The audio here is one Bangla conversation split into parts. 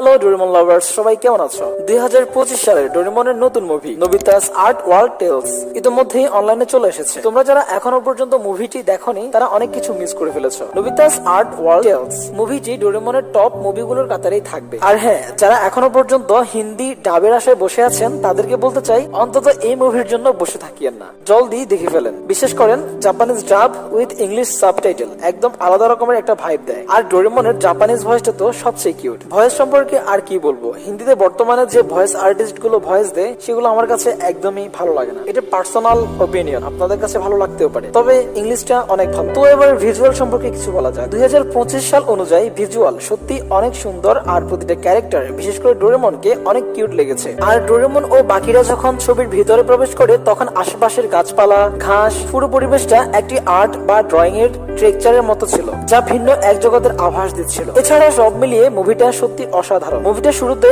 হ্যালো ডোরেমন লাভার্স, সবাই কেমন আছো? 2025 সালের ডোরেমনের নতুন মুভি নোবিতাস আর্ট ওয়ার্ল্ড টেলস ইতিমধ্যেই অনলাইনে চলে এসেছে। তোমরা যারা এখনো পর্যন্ত মুভিটি দেখোনি তারা অনেক কিছু মিস করে ফেলেছো। নোবিতাস আর্ট ওয়ার্ল্ড টেলস মুভিটি ডোরেমনের টপ মুভিগুলোর কাতারেই থাকবে। আর হ্যাঁ, যারা এখনো পর্যন্ত হিন্দি ডাবের আশায় বসে আছেন তাদেরকে বলতে চাই, অন্তত এই মুভির জন্য বসে থাকিয়েন না, জলদি দেখে ফেলেন। বিশেষ করেন জাপানিজ ডাব উইথ ইংলিশ সাবটাইটেল একদম আলাদা রকমের একটা ভাইব দেয়। আর ডোরেমনের জাপানিজ ভয়েসটা তো সবচেয়ে কিউট। ভয়েস সম্পর্কে আর কি বলবো, হিন্দিতে বর্তমানে যে ভয়েস আর্টিস্ট গুলো ভয়েস দেয় সেগুলো আমার কাছে একদমই ভালো লাগে না। এটা পার্সোনাল ওপিনিয়ন, আপনাদের কাছে ভালো লাগতেও পারে, তবে ইংলিশটা অনেক ভালো। তো এবার ভিজুয়াল সম্পর্কে কিছু বলা যায়। 2025 সাল অনুযায়ী ভিজুয়াল সত্যি অনেক সুন্দর, আর প্রতিটা ক্যারেক্টার বিশেষ করে ডোরেমনকে অনেক কিউট লেগেছে। আর ডোরেমন ও বাকিরা যখন ছবির ভিতরে প্রবেশ করে তখন আশেপাশের গাছপালা, ঘাস, পুরো পরিবেশটা একটি আর্ট বা ড্রয়িং এর ট্রেকচারের মতো ছিল, যা ভিন্ন এক জগতের আভাস দিচ্ছিল। এছাড়া সব মিলিয়ে মুভিটা সত্যি অসাধারণ। মুভিটা শুরুতে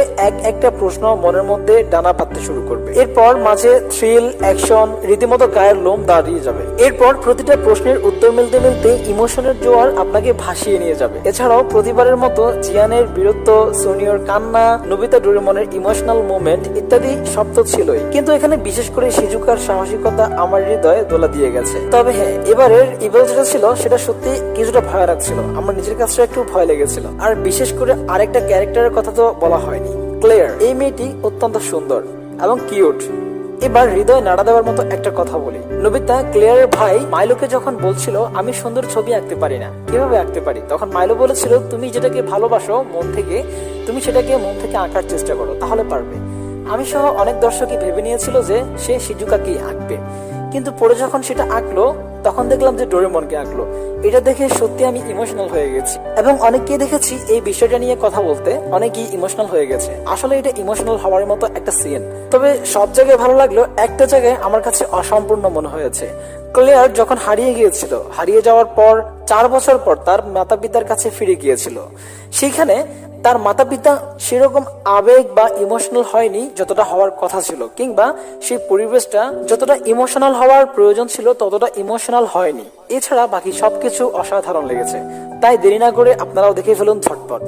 একটা প্রশ্ন মনের মধ্যে ডানা পাততে শুরু করবে, এরপর মাঝে থ্রিল, অ্যাকশন, রীতিমতো গায়ের লোম দাঁড়িয়ে যাবে। এরপর প্রতিটা প্রশ্নের উত্তর মিলতে মিলতে ইমোশনের জোয়ার আপনাকে ভাসিয়ে নিয়ে যাবে। এছাড়াও প্রতিবারের মতো জিয়ানের বীরত্ব, সোনিওর কান্না, নোবিতা ডোরেমনের ইমোশনাল মোমেন্ট ইত্যাদি সব তো ছিলই, কিন্তু এখানে বিশেষ করে শিজুকার সাহসিকতা আমার হৃদয়ে দোলা দিয়ে গেছে। তবে হ্যাঁ, এবারের ইভেল যেটা ছিল সেটা সত্যি কিছুটা ভয়ানক ছিল, আমার নিজের কাছে একটু ভয় লেগেছিল। আর বিশেষ করে আরেকটা ক্যারেক্টারের কথা তো বলা হয়নি, ক্লেয়ার। এই মেয়েটি অত্যন্ত সুন্দর এবং কিউট। এবার হৃদয় নাড়া দেওয়ার মতো একটা কথা বলি। নোবিতা ক্লেয়ারের ভাই মাইলোকে যখন বলছিল আমি সুন্দর ছবি আঁকতে পারি না, কিভাবে আঁকতে পারি, তখন মাইলো বলেছিল তুমি যেটাকে ভালোবাসো মন থেকে, তুমি সেটাকে মন থেকে আঁকার চেষ্টা করো, তাহলে পারবে। আমি সহ অনেক দর্শকই ভেবে নিয়েছিল যে সে শিজুকাকেই আঁকবে, কিন্তু পরে যখন সেটা আঁকলো তখন দেখলাম যে ডোরেমনকে আঁকলো। এটা দেখে সত্যি আমি ইমোশনাল হয়ে গেছি, এবং অনেককেই দেখেছি এই বিষয়টা নিয়ে কথা বলতে অনেকেই ইমোশনাল হয়ে গেছে। আসলে এটা ইমোশনাল হওয়ার মতো একটা সিন। তবে সব জায়গায় ভালো লাগলো, একটা জায়গায় আমার কাছে অসম্পূর্ণ মনে হয়েছে। ক্লেয়ার যখন হারিয়ে গিয়েছিল, হারিয়ে যাওয়ার পর 4 বছর পর তার মাতা পিতার কাছে ফিরে গিয়েছিল, সেখানে তার মাতা পিতা সেরকম আবেগ বা ইমোশনাল হয়নি যতটা হওয়ার কথা ছিল, কিংবা সেই পরিবেশটা যতটা ইমোশনাল হওয়ার প্রয়োজন ছিল ততটা ইমোশনাল হয়নি। এছাড়া বাকি সবকিছু অসাধারণ লেগেছে। তাই দেরি না করে আপনারাও দেখে ফেলুন ঝটপট।